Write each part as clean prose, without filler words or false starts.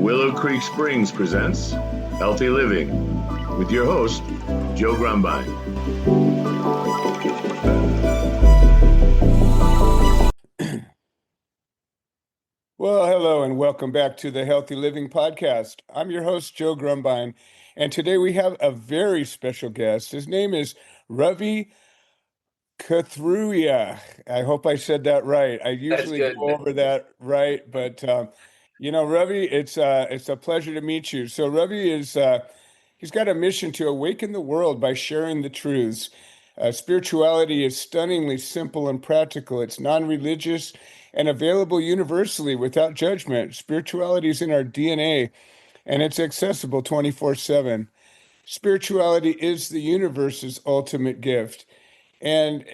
Willow Creek Springs presents Healthy Living with your host, Joe Grumbine. Well, hello and welcome back to the Healthy Living Podcast. I'm your host, Joe Grumbine, and today we have a very special guest. His name is Ravi. Kathuria. I hope I said that right. I usually go over that right, but Ravi, it's a pleasure to meet you. So Ravi is he's got a mission to awaken the world by sharing the truths. Spirituality is stunningly simple and practical. It's non-religious and available universally without judgment. Spirituality is in our DNA, and it's accessible 24/7. Spirituality is the universe's ultimate gift. And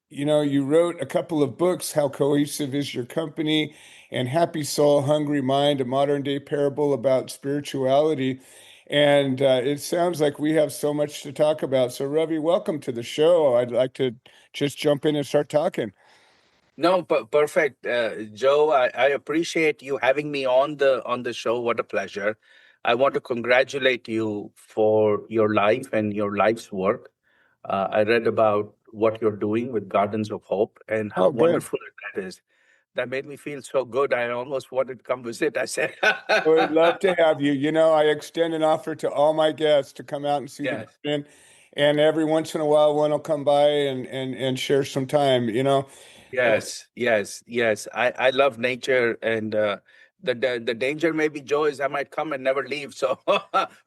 you wrote a couple of books, How Cohesive is Your Company, and Happy Soul, Hungry Mind, a modern day parable about spirituality. And it sounds like we have so much to talk about. So Ravi, welcome to the show. I'd like to just jump in and start talking. No, perfect, Joe. I appreciate you having me on the show. What a pleasure! I want to congratulate you for your life and your life's work. I read about what you're doing with Gardens of Hope and how wonderful that is. That made me feel so good. I almost wanted to come visit. I said, We'd love to have you. You know, I extend an offer to all my guests to come out and see the garden. And every once in a while, one will come by and share some time, Yes. I love nature, and the danger maybe, Joe, is I might come and never leave. So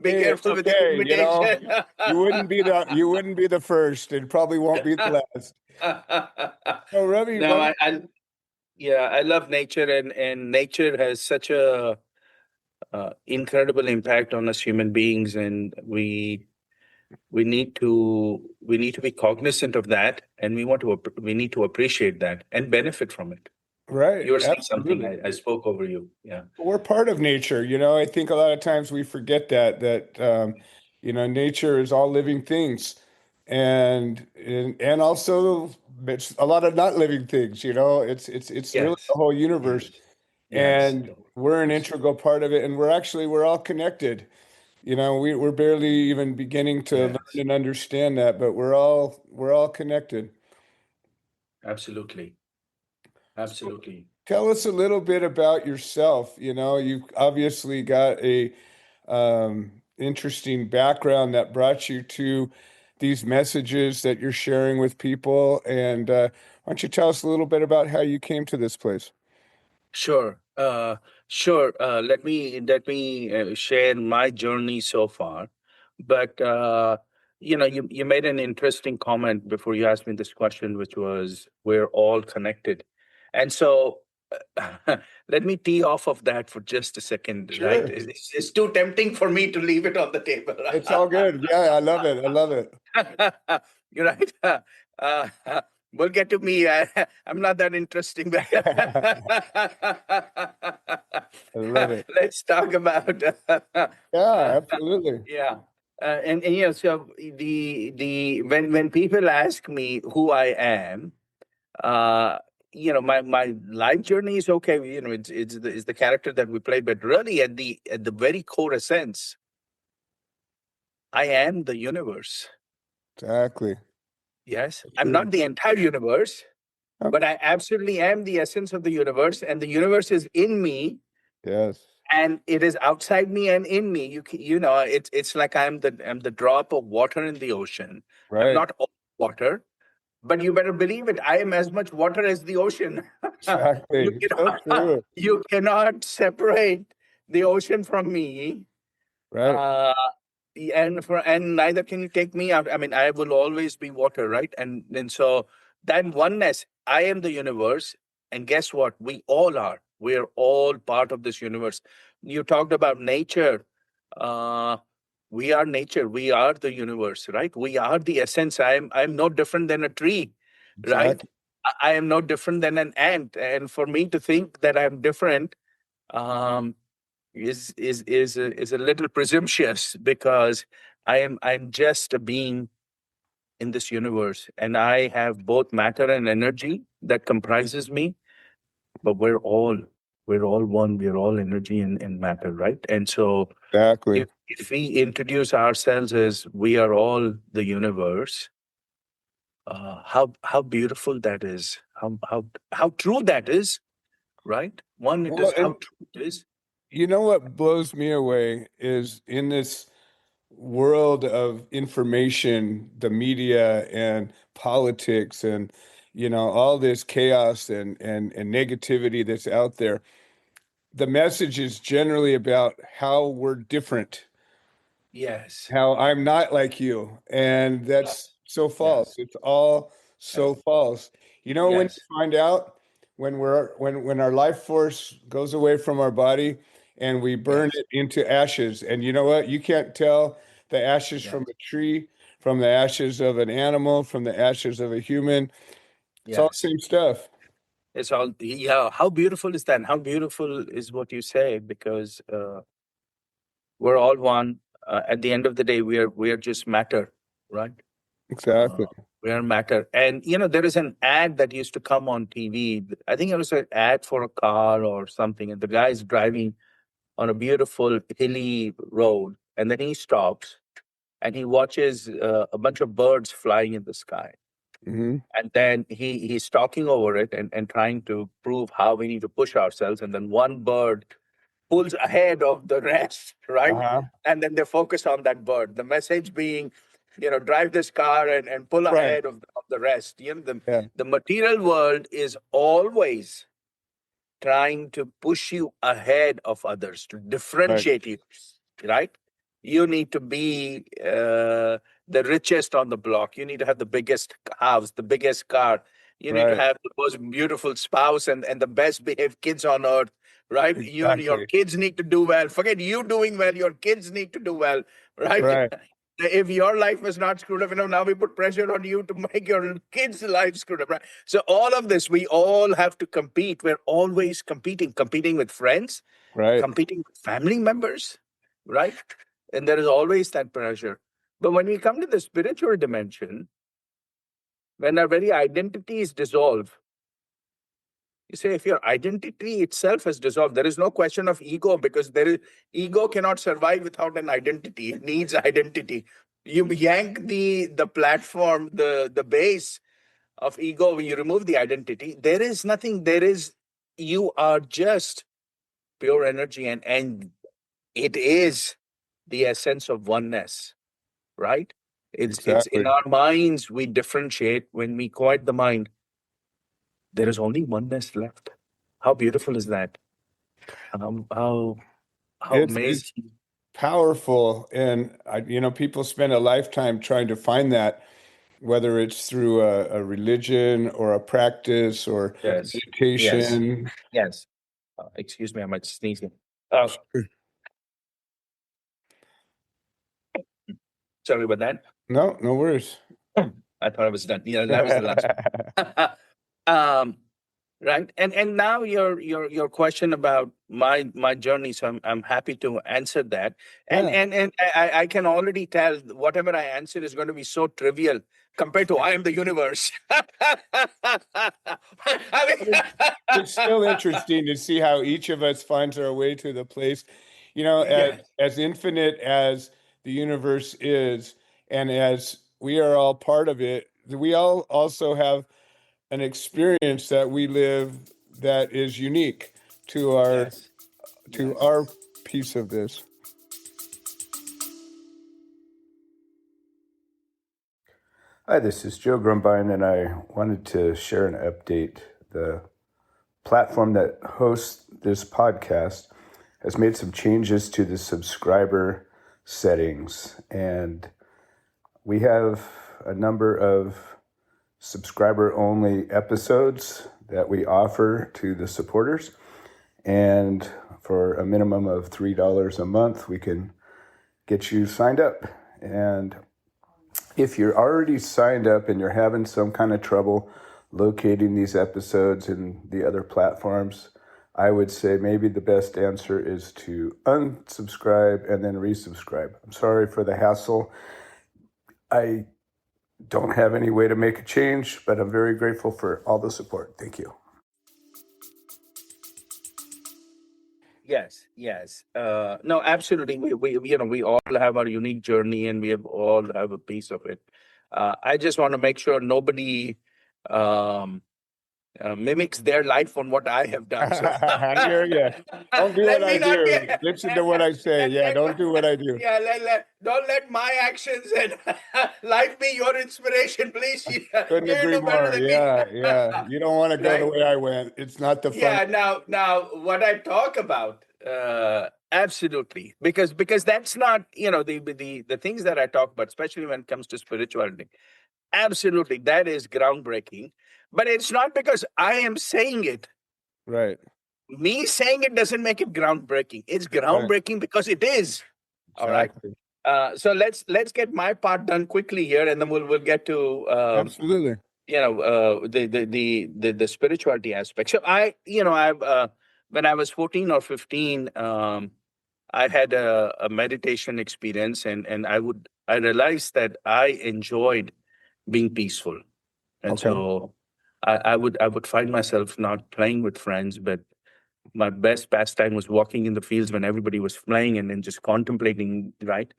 be careful with the invitation. You wouldn't be the first. It probably won't be the last. So Ravi, No, I love nature, and nature has such a incredible impact on us human beings, and we need to be cognizant of that, and we need to appreciate that and benefit from it. Right. You were saying something. I spoke over you. Yeah. We're part of nature. I think a lot of times we forget that nature is all living things, and also it's a lot of not living things. It's really the whole universe, and we're an integral part of it, and we're all connected. We're barely even beginning to learn and understand that, but we're all connected. Absolutely. So tell us a little bit about yourself. You've obviously got a interesting background that brought you to these messages that you're sharing with people. And why don't you tell us a little bit about how you came to this place? Sure. Let me share my journey so far. But you made an interesting comment before you asked me this question, which was we're all connected, and so let me tee off of that for just a second. Sure. Right? It's too tempting for me to leave it on the table. It's all good. Yeah, I love it. You're right. Uh, We'll get to me. I'm not that interesting. I love it. Let's talk about. Yeah, absolutely. Yeah, so the when people ask me who I am, my life journey is okay. It's the character that we play, but really at the very core essence, I am the universe. Exactly. Yes, I'm not the entire universe, but I absolutely am the essence of the universe, and the universe is in me. Yes. And it is outside me and in me. It's like I'm the drop of water in the ocean. Right. I'm not all water, but you better believe it. I am as much water as the ocean. Exactly. You cannot separate the ocean from me. Right. And neither can you take me out. I mean, I will always be water, right? And so that oneness, I am the universe, and guess what? We all are. We are all part of this universe. You talked about nature. We are nature. We are the universe, right? We are the essence. I'm no different than a tree, right? Exactly. I am no different than an ant. And for me to think that I'm different, is a little presumptuous, because I'm just a being in this universe, and I have both matter and energy that comprises me, but we're all We're all one. We're all energy and matter, right? And so Exactly. if we introduce ourselves as we are all the universe, how beautiful that is, how true that is, right? One, it Well, is how and true it is. you know what blows me away is in this world of information, the media and politics and all this chaos and negativity that's out there. The message is generally about how we're different, Yes, how I'm not like you. And that's so false. yes, It's all so yes, false. When yes, you find out when our life force goes away from our body and we burn yes, it into ashes, and you know what? You can't tell the ashes yes, from a tree, from the ashes of an animal, from the ashes of a human. It's all the yes. same stuff. It's all, yeah. How beautiful is that? And how beautiful is what you say? Because we're all one. At the end of the day, we are just matter, right? Uh, Exactly. we are matter. And there is an ad that used to come on TV. I think it was an ad for a car or something, and the guy's driving on a beautiful hilly road, and then he stops and he watches a bunch of birds flying in the sky. Hmm. And then he's talking over it and trying to prove how we need to push ourselves. And then one bird pulls ahead of the rest, right? Uh-huh. And then they focus on that bird. The message being, drive this car and pull Right. ahead of the rest. Yeah. The material world is always trying to push you ahead of others, to Right. differentiate you, right? You need to be the richest on the block. You need to have the biggest house, the biggest car. You need to Right. have the most beautiful spouse and the best behaved kids on earth, right? Your Exactly. kids need to do well. Forget you doing well. Your kids need to do well, right? Right. If your life was not screwed up, now we put pressure on you to make your kids' life screwed up, right? So all of this, we all have to compete. We're always competing with friends, Right. competing with family members, right? And there is always that pressure. But when we come to the spiritual dimension, when our very identity is dissolved, you say if your identity itself has dissolved, there is no question of ego, because ego cannot survive without an identity. It needs identity. You yank the platform, the base of ego, when you remove the identity, there is nothing. You are just pure energy, and it is the essence of oneness, right? It's in Exactly. our minds we differentiate. When we quiet the mind, there is only oneness left. How beautiful is that? How It's amazing. powerful, and people spend a lifetime trying to find that, whether it's through a religion or a practice or Yes, yes, meditation. yes. Excuse me, I might sneeze here. Uh, Sorry about that. No, no worries. I thought I was done. Yeah, that was the last one. um, right. And now your question about my journey. So I'm happy to answer that. And Yeah. and I can already tell whatever I answer is going to be so trivial compared to I am the universe. I mean, It's still interesting to see how each of us finds our way to the place, yes, as infinite as the universe is, and as we are all part of it, we all also have an experience that we live that is unique to our yes, to yes. our piece of this. Hi, this is Joe Grumbine, and I wanted to share an update. The platform that hosts this podcast has made some changes to the subscriber settings, and we have a number of subscriber only episodes that we offer to the supporters. And for a minimum of $3 a month, we can get you signed up. And if you're already signed up and you're having some kind of trouble locating these episodes in the other platforms, I would say maybe the best answer is to unsubscribe and then resubscribe. I'm sorry for the hassle. I don't have any way to make a change, but I'm very grateful for all the support. Thank you. Yes. No, absolutely. We all have our unique journey, and we all have a piece of it. I just want to make sure nobody um, mimics their life on what I have done. So I hear you. Don't do what let I me not do. get. Listen to what I say. Yeah, don't do what I do. Yeah, don't let my actions and life be your inspiration, please. Couldn't You agree know better more. than me. Yeah. You don't want to go the Right? way I went. It's not the fun. Yeah. Now, what I talk about, absolutely, because that's not the things that I talk about, especially when it comes to spirituality. Absolutely, that is groundbreaking. But it's not because I am saying it. Right. Me saying it doesn't make it groundbreaking. It's Right. groundbreaking because it is. All right. Exactly. So let's get my part done quickly here, and then we'll get to Absolutely. the spirituality aspect. So I've when I was 14 or 15, I had a meditation experience, and I realized that I enjoyed being peaceful, and Okay. so I would find myself not playing with friends, but my best pastime was walking in the fields when everybody was playing, and then just contemplating, right,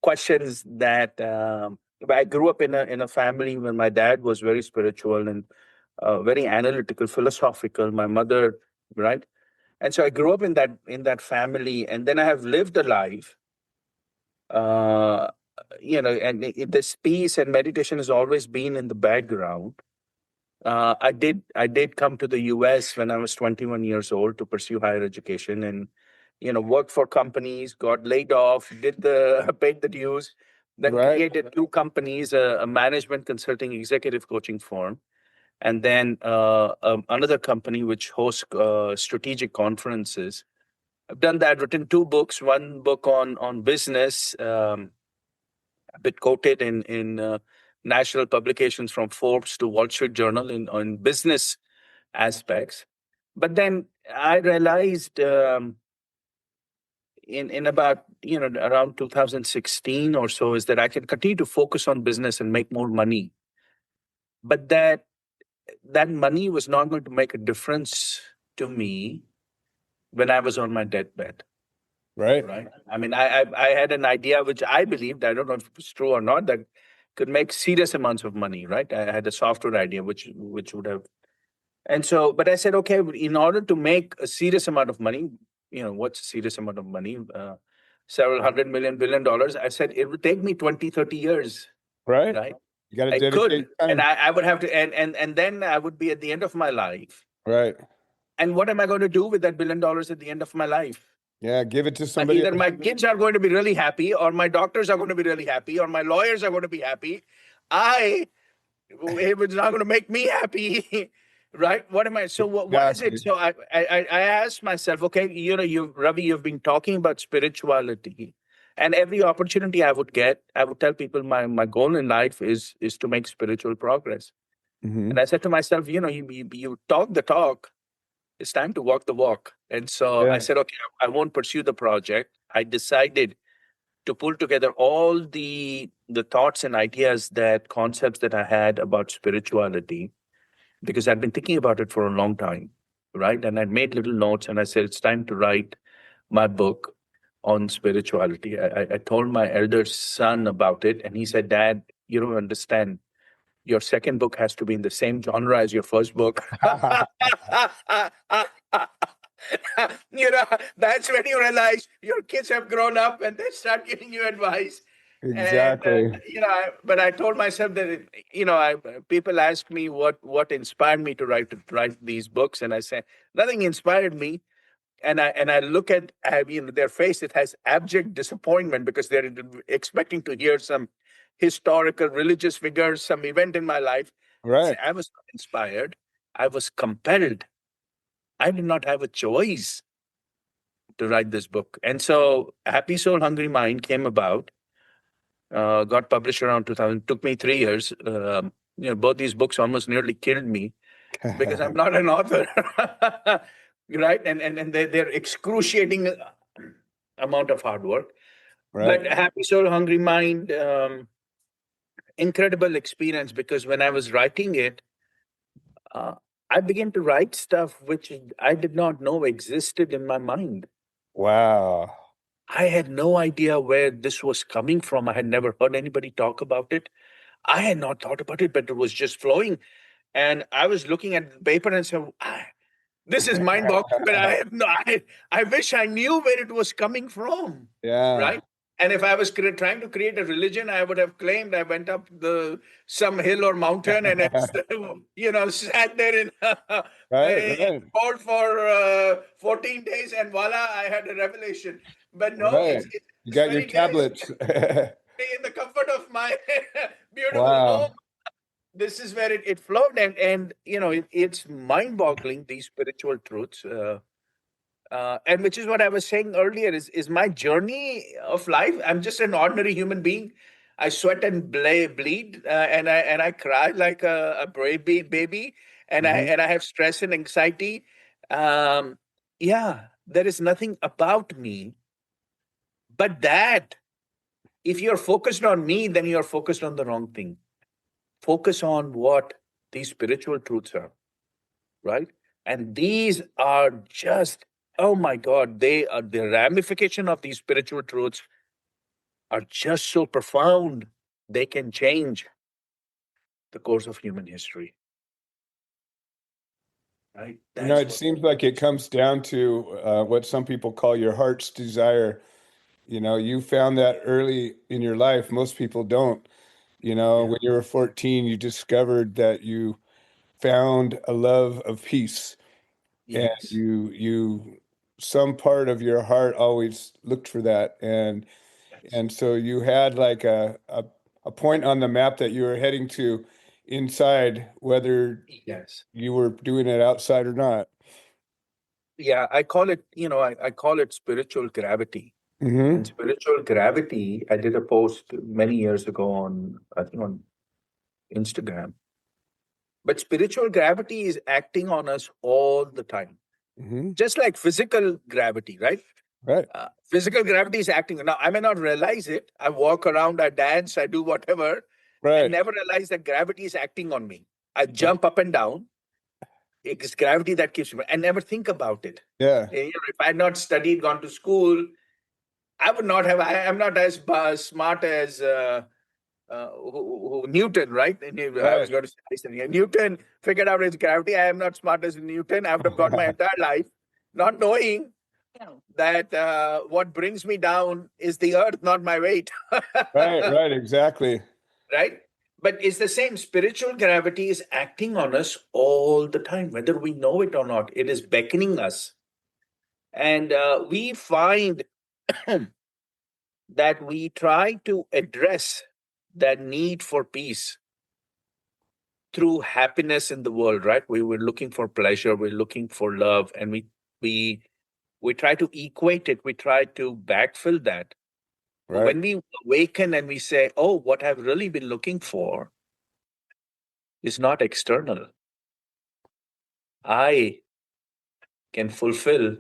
questions that I grew up in a family where my dad was very spiritual and very analytical, philosophical. My mother, right, and so I grew up in that family, and then I have lived a life, uh, and this peace and meditation has always been in the background. I did come to the US when I was 21 years old to pursue higher education, and worked for companies, got laid off, did the paid the dues, then Right. created two companies, a management consulting executive coaching firm, and then another company which hosts strategic conferences. I've done that, written two books, one book on business, a bit quoted in national publications from Forbes to Wall Street Journal on business aspects. But then I realized in about around 2016 or so is that I can continue to focus on business and make more money, but that money was not going to make a difference to me when I was on my deathbed. Right. Right. I mean, I had an idea which I believed, I don't know if it was true or not, that could make serious amounts of money. Right. I had a software idea which would have. And so, but I said, okay, in order to make a serious amount of money, what's a serious amount of money? Several hundred million, $1 billion. I said, it would take me 20, 30 years, Right. right? You got to I dedicate could. And time. I would have to, and then I would be at the end of my life. Right. And what am I going to do with that $1 billion at the end of my life? Yeah. Give it to somebody Either else. my kids are going to be really happy, or my doctors are going to be really happy, or my lawyers are going to be happy. It was not going to make me happy. Right? What am I? So what is it? Exactly. So I asked myself, okay, Ravi, you've been talking about spirituality, and every opportunity I would get, I would tell people my goal in life is to make spiritual progress. Mm-hmm. And I said to myself, you talk the talk, it's time to walk the walk. And so I said, okay, I won't pursue the project. I decided to pull together all the thoughts and ideas, that concepts that I had about spirituality, because I'd been thinking about it for a long time, right? And I'd made little notes, and I said, it's time to write my book on spirituality. I told my elder son about it, and he said, Dad, you don't understand. Your second book has to be in the same genre as your first book. That's when you realize your kids have grown up and they start giving you advice. And Exactly. but I told myself that people ask me what inspired me to write these books, and I say nothing inspired me. And I look at their face; it has abject disappointment, because they're expecting to hear some historical religious figures, some event in my life. Right. I was not inspired. I was compelled. I did not have a choice to write this book. And so Happy Soul, Hungry Mind came about, got published around 2000. Took me 3 years. Both these books almost nearly killed me because I'm not an author. Right? And they're excruciating amount of hard work. Right. But Happy Soul, Hungry Mind, incredible experience, because when I was writing it, uh, I began to write stuff which I did not know existed in my mind. Wow. I had no idea where this was coming from. I had never heard anybody talk about it. I had not thought about it, but it was just flowing. And I was looking at the paper and said, this is mind-boggling, but I wish I knew where it was coming from, Yeah. right? And if I was trying to create a religion, I would have claimed I went up some hill or mountain and sat there in Right. cold for 14 days, and voila, I had a revelation. But no, Right. it's You this got your very day, tablets. in the comfort of my beautiful home. Wow. This is where it flowed, and it's mind-boggling, these spiritual truths, and which is what I was saying earlier, is my journey of life. I'm just an ordinary human being. I sweat and bleed, and I cry like a baby, and I Mhm. and I have stress and anxiety. Yeah, there is nothing about me but that. If you're focused on me, then you're focused on the wrong thing. Focus on what these spiritual truths are, right? And these are just, oh my God, they are the ramification of these spiritual truths are just so profound. They can change the course of human history, right? That's It what. seems like it comes down to what some people call your heart's desire. You found that early in your life. Most people don't. Yeah. When you were 14, you discovered that you found a love of peace, and Yes. some part of your heart always looked for that. And Yes. and so you had like a point on the map that you were heading to inside, whether Yes. you were doing it outside or not. Yeah, I call it, I call it spiritual gravity. And Hmm. spiritual gravity, I did a post many years ago I think on Instagram. But spiritual gravity is acting on us all the time, Hmm. just like physical gravity, right? Right. Physical gravity is acting. Now, I may not realize it. I walk around, I dance, I do whatever, and Right. never realize that gravity is acting on me. I jump up and down. It's gravity that keeps me. I never think about it. Yeah. If I had not studied, gone to school, I would not have. I am not as smart as Newton, right? And I was Right. going to say something. Newton figured out his gravity. I am not smart as Newton. I would have got my entire life not knowing that what brings me down is the earth, not my weight. Right. Exactly. Right? But it's the same. Spiritual gravity is acting on us all the time, whether we know it or not. It is beckoning us. And we find that we try to address that need for peace through happiness in the world, right? We were looking for pleasure, we're looking for love, and we we try to equate it, we try to backfill that. But Right. when we awaken and we say, oh, what I've really been looking for is not external, I can fulfill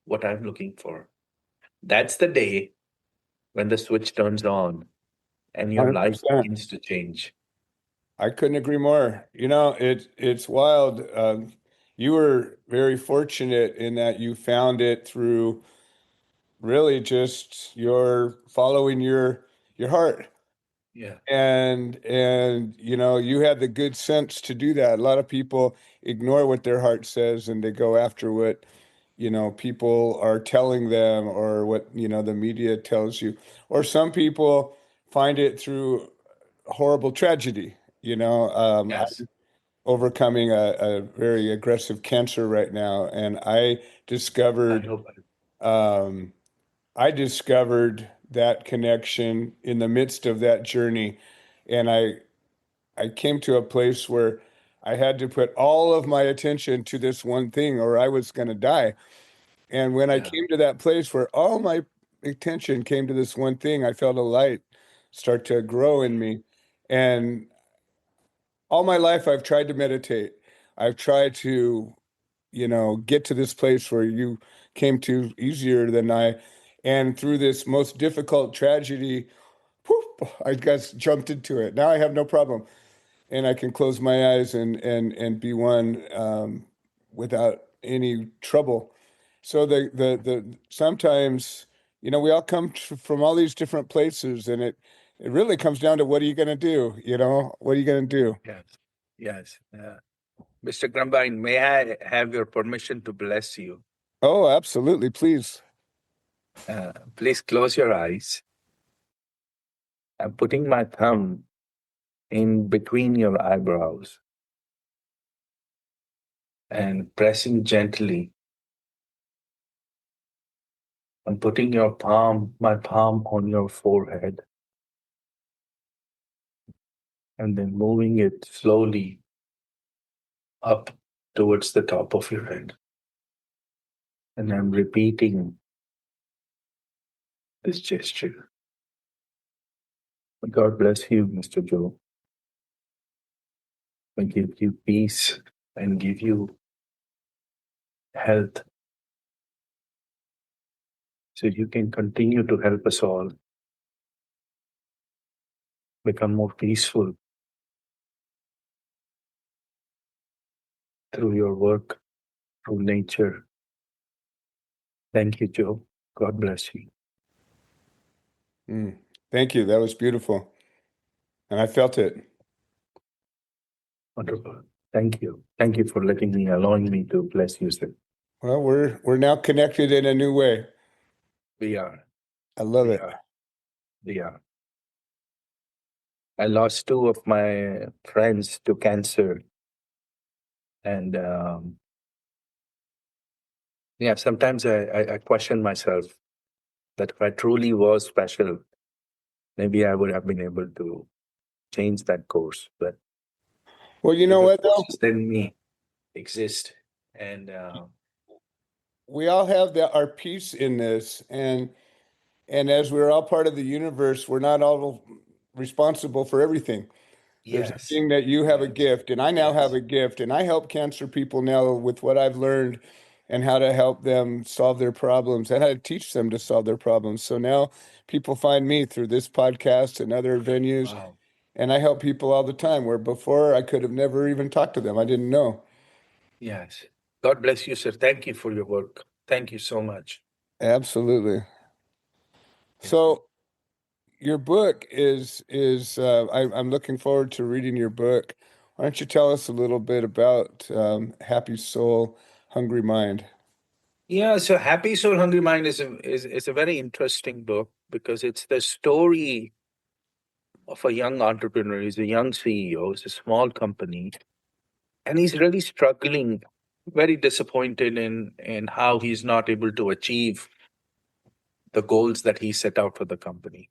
what I'm looking for. That's the day when the switch turns on and your life 100%. begins to change. I couldn't agree more. It's wild. You were very fortunate in that you found it through really just your following your heart. Yeah. And you had the good sense to do that. A lot of people ignore what their heart says and they go after what people are telling them, or what the media tells you. Or some people find it through horrible tragedy. Yes. I'm overcoming a very aggressive cancer right now, and I hope. um, I discovered that connection in the midst of that journey, and I came to a place where I had to put all of my attention to this one thing, or I was going to die. And when I Yeah. came to that place where all my attention came to this one thing, I felt a light start to grow in me. And all my life, I've tried to meditate. I've tried to, get to this place where you came to easier than I. And through this most difficult tragedy, whoop, I just jumped into it. Now I have no problem. And I can close my eyes and be one, without any trouble. So the sometimes, you know, we all come from all these different places, and it really comes down to what are you going to do? You know, what are you going to do? Yes. Yes. Mr. Grumbine, may I have your permission to bless you? Oh, absolutely. Please. Please close your eyes. I'm putting my thumb in between your eyebrows and pressing gently. I'm putting my palm on your forehead, and then moving it slowly up towards the top of your head. And I'm repeating this gesture. May God bless you, Mr. Joe. May give you peace and give you health so you can continue to help us all become more peaceful through your work, through nature. Thank you, Joe. God bless you. Thank you. That was beautiful. And I felt it. Wonderful. Thank you. Thank you for allowing me to bless you, sir. Well, we're now connected in a new way. We are. I love it. We are. I lost 2 of my friends to cancer. And sometimes I question myself that if I truly was special, maybe I would have been able to change that course. But well, you know what, though? Then me exist. And we all have our piece in this. And as we're all part of the universe, we're not all responsible for everything. There's a thing that you have a gift, and I now have a gift, and I help cancer people now with what I've learned and how to help them solve their problems and how to teach them to solve their problems. So now people find me through this podcast and other venues, and I help people all the time, where before I could have never even talked to them. I didn't know. Yes. God bless you, sir. Thank you for your work. Thank you so much. Absolutely. So your book is I'm looking forward to reading your book. Why don't you tell us a little bit about Happy Soul, Hungry Mind? Yeah, so Happy Soul, Hungry Mind is a very interesting book because it's the story of a young entrepreneur. He's a young CEO. It's a small company, and he's really struggling, very disappointed in how he's not able to achieve the goals that he set out for the company.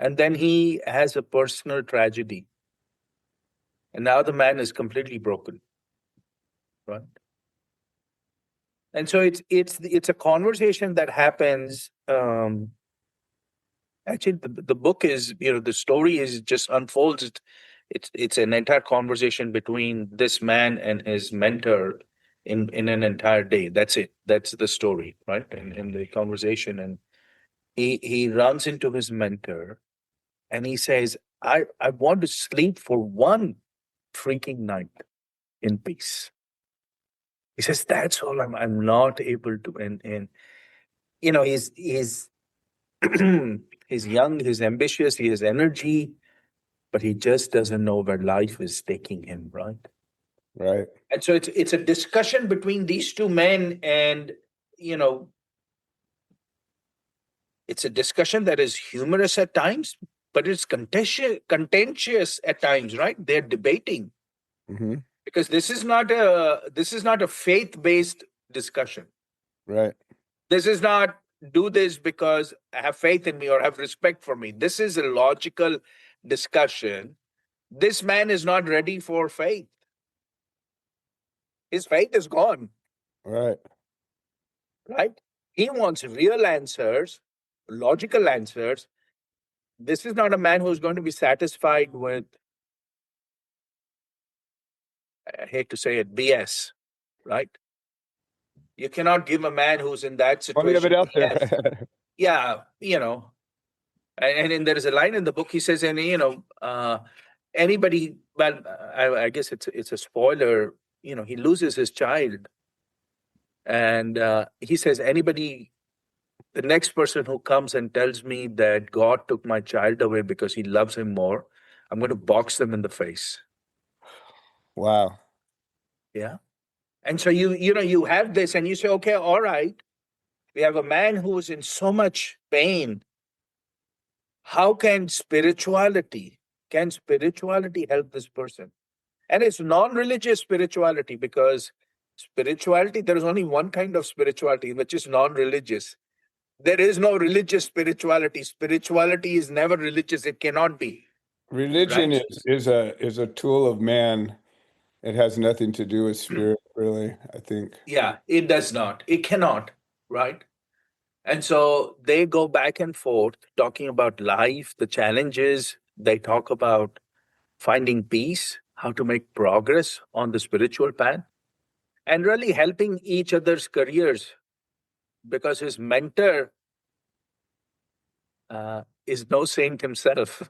And then he has a personal tragedy, and now the man is completely broken, right? And so it's a conversation that happens. Actually, the book is, the story is just unfolds. It's an entire conversation between this man and his mentor in an entire day. That's it. That's the story, right? In the conversation, and he runs into his mentor, and he says, "I want to sleep for one freaking night in peace." He says, "That's all. I'm not able to." And he's he's young, he's ambitious, he has energy, but he just doesn't know where life is taking him, right? Right. And so it's a discussion between these two men, and it's a discussion that is humorous at times, but it's contentious at times, right? They're debating. Because this is not a faith-based discussion. Right. This is not do this because I have faith in me or have respect for me. This is a logical discussion. This man is not ready for faith. His faith is gone. Right. Right? He wants real answers, logical answers. This is not a man who's going to be satisfied with, I hate to say it, BS, right? You cannot give a man who's in that situation. Plenty of it out there. Yeah, and there is a line in the book. He says, and anybody. Well, I guess it's a spoiler. He loses his child, And he says, the next person who comes and tells me that God took my child away because he loves him more, I'm going to box them in the face. Wow. Yeah. And so you have this and you say, okay, all right, we have a man who is in so much pain. How can spirituality help this person? And it's non-religious spirituality, because spirituality, there is only one kind of spirituality, which is non-religious. There is no religious spirituality. Spirituality is never religious. It cannot be. Religion Right? is a tool of man. It has nothing to do with spirit, really, I think. Yeah, it does not. It cannot. Right? And so they go back and forth talking about life, the challenges. They talk about finding peace, how to make progress on the spiritual path, and really helping each other's careers, because his mentor is no saint himself.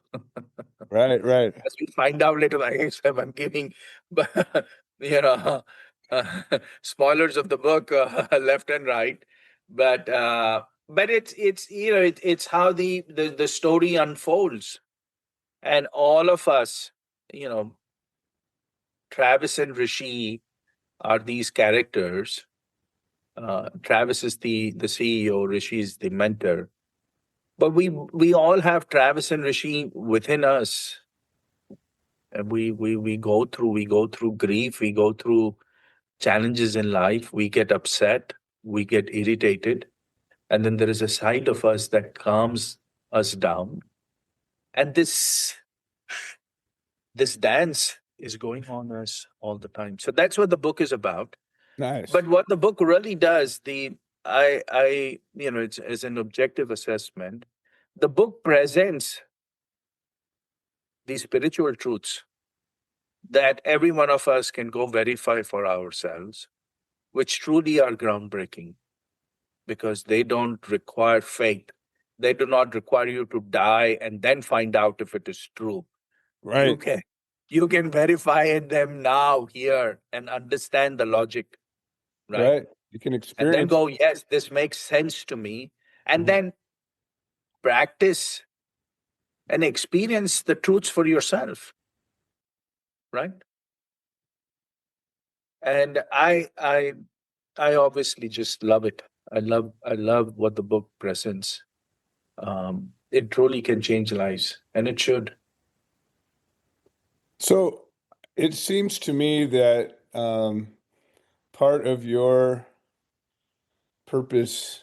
Right, right. As we find out later, I'm giving, you know, spoilers of the book left and right, but it's how the story unfolds, and all of us, you know, Travis and Rishi are these characters. Travis is the CEO, Rishi is the mentor. But we all have Travis and Rishi within us. And we go through grief, we go through challenges in life, we get upset, we get irritated. And then there is a side of us that calms us down. And this dance is going on us all the time. So that's what the book is about. Nice. But what the book really does, it's an objective assessment. The book presents these spiritual truths that every one of us can go verify for ourselves, which truly are groundbreaking, because they don't require faith. They do not require you to die and then find out if it is true. Right. You can verify them now, here, and understand the logic, right? You can And then experience. go, yes, this makes sense to me. And Mhm. then practice and experience the truths for yourself, right? And I obviously just love it. I love what the book presents. It truly can change lives, and it should. So it seems to me that part of your purpose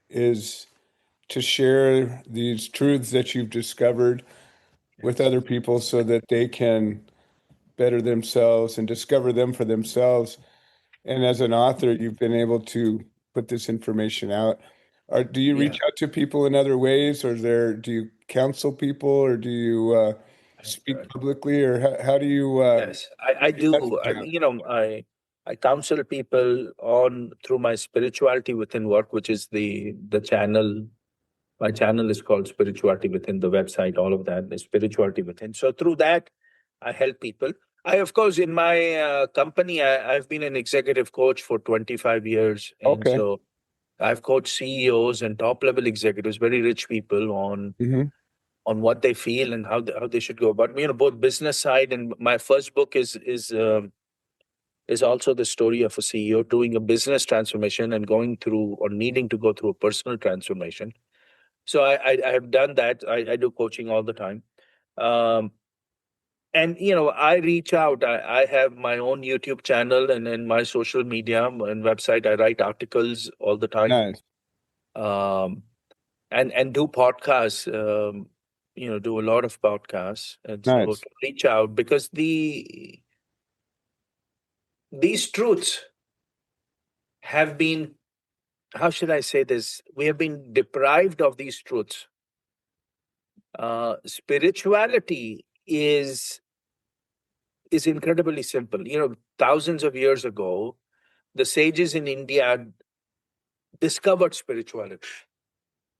is to share these truths that you've discovered with other people so that they can better themselves and discover them for themselves. And as an author, you've been able to put this information out. Do you reach Yeah. out to people in other ways, or do you counsel people, or do you speak publicly, or how do you Yes, I get that do. message out? I counsel people on through my spirituality within work, which is the channel. My channel is called Spirituality Within. The website, all of that is Spirituality Within. So through that, I help people. I, of course, in my company, I've been an executive coach for 25 years, and Okay. so I've coached CEOs and top level executives, very rich people, Hmm. on what they feel and how they should go about. Both business side, and my first book is also the story of a CEO doing a business transformation and going through, or needing to go through, a personal transformation. So I have done that. I do coaching all the time. Um, and I reach out. I have my own YouTube channel, and in my social media and website, I write articles all the time. Nice. Um, and do podcasts. Do a lot of podcasts, and so Nice. to reach out, because these truths have been, how should I say this? We have been deprived of these truths. Spirituality is incredibly simple. Thousands of years ago, the sages in India discovered spirituality.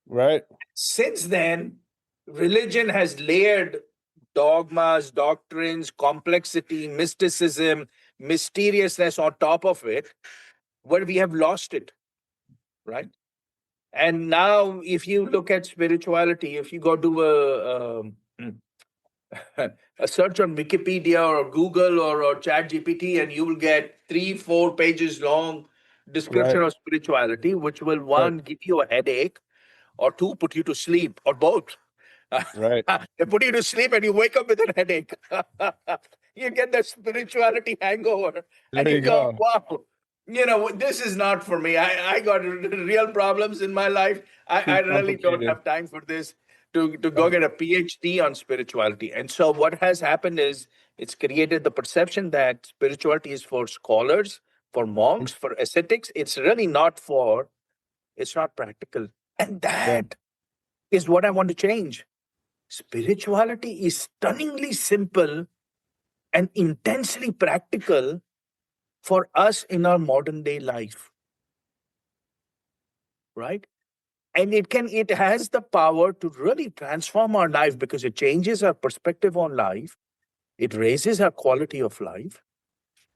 Right. Since then, religion has layered dogmas, doctrines, complexity, mysticism, mysteriousness on top of it. where we have lost it, right? And now, if you look at spirituality, if you go do a search on Wikipedia or Google or Chat GPT, and you will get 3-4 pages long description Right. of spirituality, which will Right. one, give you a headache, or two, put you to sleep, or both. Right. They put you to sleep and you wake up with a headache. You get the spirituality hangover, and There you you go, go. wow, this is not for me. I got real problems in my life. Too I really don't complicated. have time for this to go get a PhD on spirituality. And so what has happened is it's created the perception that spirituality is for scholars, for monks, for ascetics. It's really not it's not practical. And that is what I want to change. Spirituality is stunningly simple and intensely practical for us in our modern day life, right? And it has the power to really transform our life, because it changes our perspective on life, it raises our quality of life,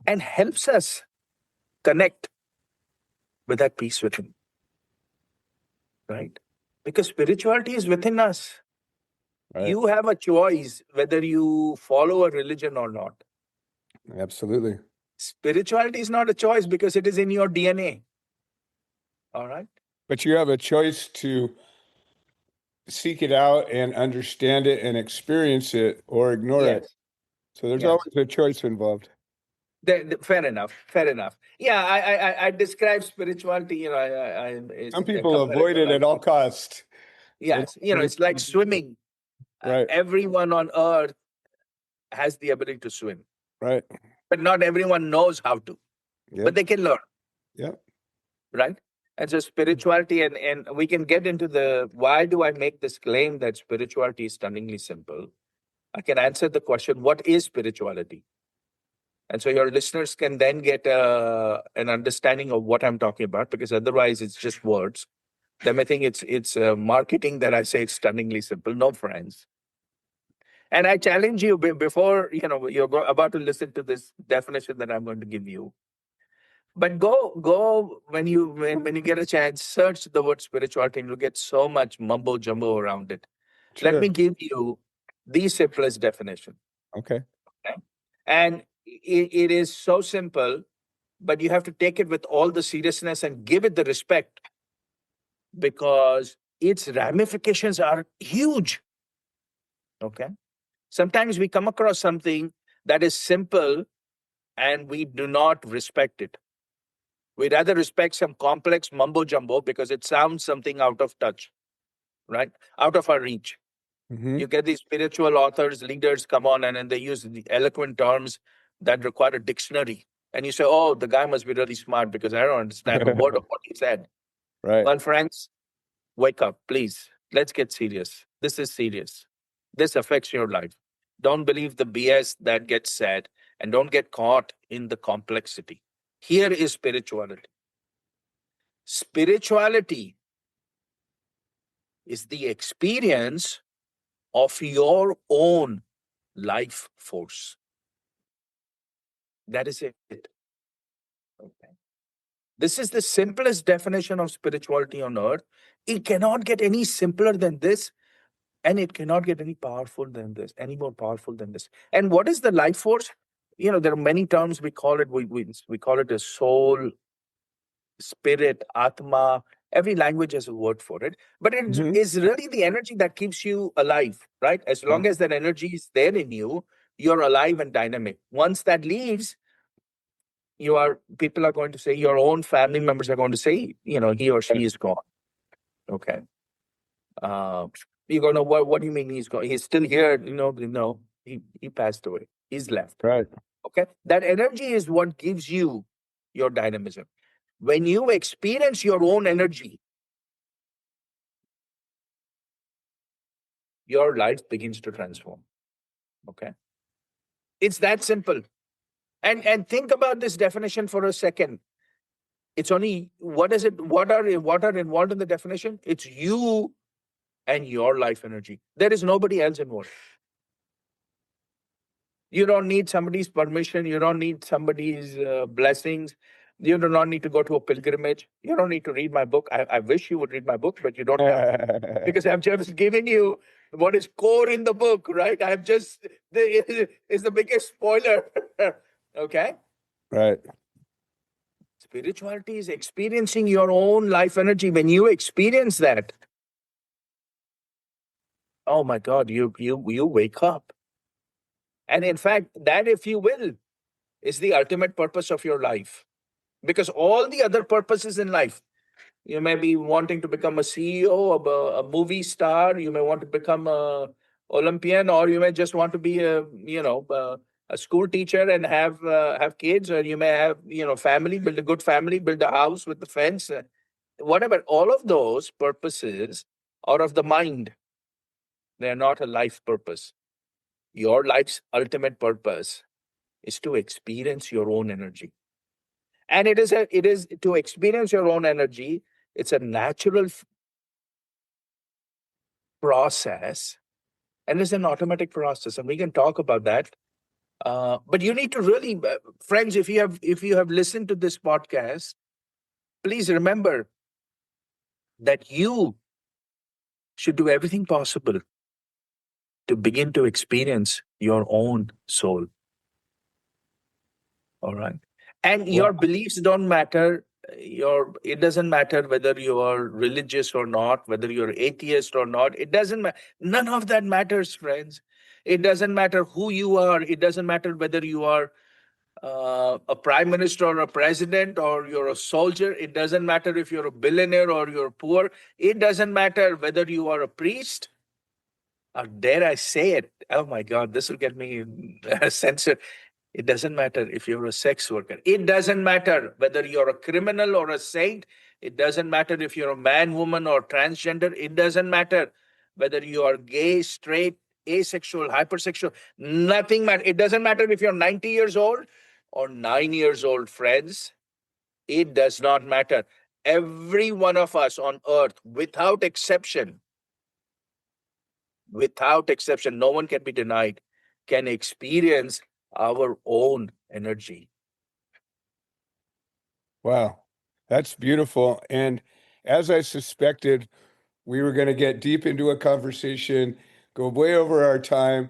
and helps us connect with that peace within, right? Because spirituality is within us. Right. You have a choice whether you follow a religion or not. Absolutely. Spirituality is not a choice because it is in your DNA. All right. But you have a choice to seek it out and understand it and experience it, or ignore it. So there's always a choice involved. Fair enough. Fair enough. Yeah, I describe spirituality. Some people avoid it at all costs. Yes, it's like swimming. Right. Everyone on earth has the ability to swim. Right. But not everyone knows how to. Yep. But they can learn. Yeah. Right. And so spirituality, and we can get into why do I make this claim that spirituality is stunningly simple? I can answer the question, what is spirituality? And so your listeners can then get an understanding of what I'm talking about, because otherwise it's just words. They may think it's marketing that I say it's stunningly simple. No, friends. And I challenge you, before you're about to listen to this definition that I'm going to give you. But go when you get a chance, search the word spirituality, and you'll get so much mumbo jumbo around it. Sure. Let me give you the simplest definition. Okay. And it is so simple, but you have to take it with all the seriousness and give it the respect, because its ramifications are huge. Okay. Sometimes we come across something that is simple and we do not respect it. We rather respect some complex mumbo jumbo because it sounds something out of touch, right? Out of our reach. Mm-hmm. You get these spiritual authors, leaders come on, and then they use the eloquent terms that require a dictionary. And you say, oh, the guy must be really smart because I don't understand a word of what he said. Right. Well, friends, wake up, please. Let's get serious. This is serious. This affects your life. Don't believe the BS that gets said, and don't get caught in the complexity. Here is spirituality. Spirituality is the experience of your own life force. That is it. Okay. This is the simplest definition of spirituality on earth. It cannot get any simpler than this, and it cannot get any powerful than this, any more powerful than this. And what is the life force? There are many terms we call it. We call it a soul, spirit, atma. Every language has a word for it, but it is really the energy that keeps you alive, right? As long as that energy is there in you, you're alive and dynamic. Once that leaves, people are going to say, your own family members are going to say, he or she is gone. Okay. You're going to, what do you mean he's gone? He's still here. No, he passed away. He's left. Right. Okay. That energy is what gives you your dynamism. When you experience your own energy, your life begins to transform. Okay. It's that simple. And think about this definition for a second. It's only, what are involved in the definition? It's you and your life energy. There is nobody else involved. You don't need somebody's permission. You don't need somebody's blessings. You do not need to go to a pilgrimage. You don't need to read my book. I wish you would read my book, but you don't have to, because I'm just giving you what is core in the book, right? I'm just, is the biggest spoiler. Okay? Right. Spirituality is experiencing your own life energy. When you experience that, oh my God, you wake up. And in fact, that, if you will, is the ultimate purpose of your life. Because all the other purposes in life, you may be wanting to become a CEO of a movie star, you may want to become a Olympian, or you may just want to be a school teacher and have kids, or you may have family, build a good family, build a house with the fence, whatever. All of those purposes are of the mind. They are not a life purpose. Your life's ultimate purpose is to experience your own energy. And it is to experience your own energy. It's a natural process, and it's an automatic process, and we can talk about that. But you need to really, friends, if you have listened to this podcast, please remember that you should do everything possible to begin to experience your own soul. All right. And your beliefs don't matter. It doesn't matter whether you are religious or not, whether you're atheist or not. It doesn't matter. None of that matters, friends. It doesn't matter who you are. It doesn't matter whether you are a prime minister or a president, or you're a soldier. It doesn't matter if you're a billionaire or you're poor. It doesn't matter whether you are a priest, or dare I say it, oh my God, this will get me censored. It doesn't matter if you're a sex worker. It doesn't matter whether you're a criminal or a saint. It doesn't matter if you're a man, woman, or transgender. It doesn't matter whether you are gay, straight, asexual, hypersexual. Nothing matters. It doesn't matter if you're 90 years old or 9 years old, friends. It does not matter. Every one of us on earth, without exception, no one can be denied, can experience our own energy. Wow, that's beautiful. And as I suspected, we were going to get deep into a conversation, go way over our time.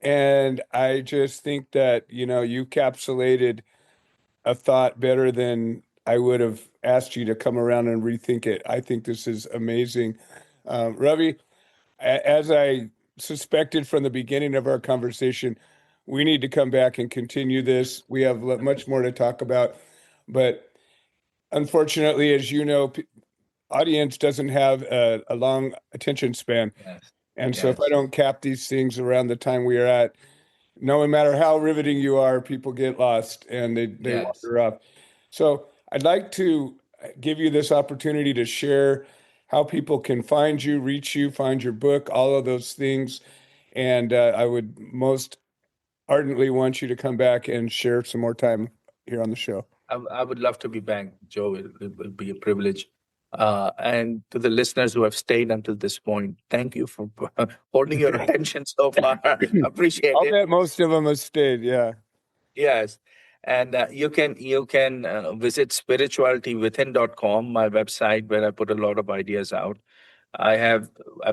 And I just think that, you capsulated a thought better than I would have asked you to come around and rethink it. I think this is amazing. Ravi, as I suspected from the beginning of our conversation, we need to come back and continue this. We have much more to talk about, but unfortunately, as you know, audience doesn't have a long attention span. Yes. And so if I don't cap these things around the time we are at, no matter how riveting you are, people get lost and they wander off. So I'd like to give you this opportunity to share how people can find you, reach you, find your book, all of those things. And I would most ardently want you to come back and share some more time here on the show. I would love to be back, Joe. It will be a privilege. And to the listeners who have stayed until this point, thank you for holding your attention so far. Appreciate I'll it. bet most of them have stayed. Yeah. Yes. And you can visit spiritualitywithin.com, my website, where I put a lot of ideas out. I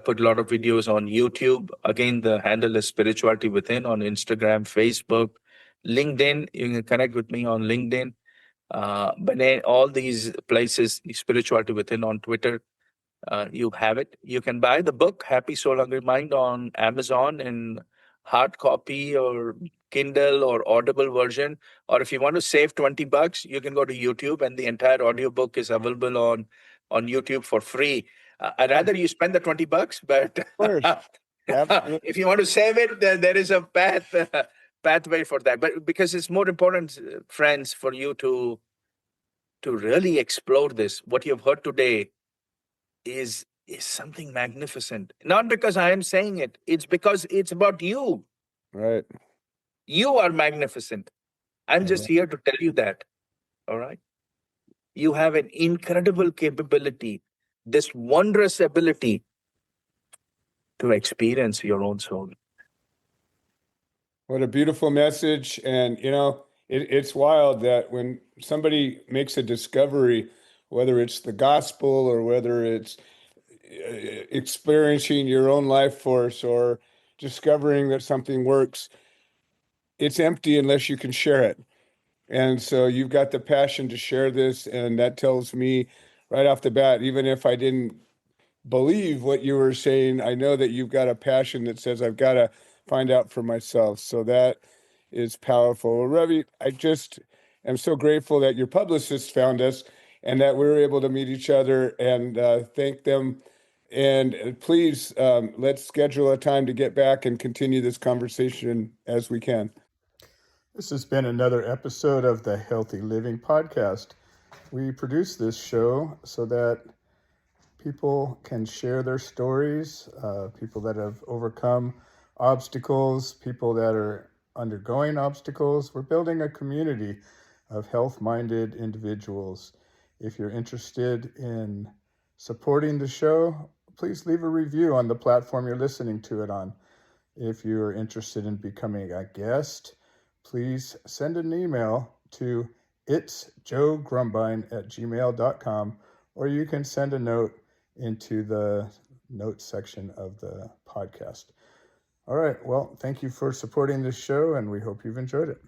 put a lot of videos on YouTube. Again, the handle is Spirituality Within. On Instagram, Facebook, LinkedIn. You can connect with me on LinkedIn. But in all these places, Spirituality Within, on Twitter, you have it. You can buy the book, Happy Soul Hungry Mind, on Amazon in hard copy or Kindle or Audible version. Or if you want to save $20, you can go to YouTube, and the entire audiobook is available on YouTube for free. I'd rather you spend the $20, but if you want to save it, there is a pathway for that. But because it's more important, friends, for you to really explore this. What you've heard today is something magnificent. Not because I am saying it, it's because it's about you. Right. You are magnificent. I'm just here to tell you that. All right. You have an incredible capability, this wondrous ability to experience your own soul. What a beautiful message. And, it's wild that when somebody makes a discovery, whether it's the gospel or whether it's experiencing your own life force or discovering that something works, it's empty unless you can share it. And so you've got the passion to share this, and that tells me right off the bat, even if I didn't believe what you were saying, I know that you've got a passion that says I've got to find out for myself. So that is powerful. Well, Ravi, I just am so grateful that your publicist found us and that we were able to meet each other, and thank them. And please, let's schedule a time to get back and continue this conversation as we can. This has been another episode of the Healthy Living Podcast. We produce this show so that people can share their stories, people that have overcome obstacles, people that are undergoing obstacles. We're building a community of health-minded individuals. If you're interested in supporting the show, please leave a review on the platform you're listening to it on. If you're interested in becoming a guest, please send an email to itsjoegrumbine@gmail.com, or you can send a note into the notes section of the podcast. All right. Well, thank you for supporting this show, and we hope you've enjoyed it.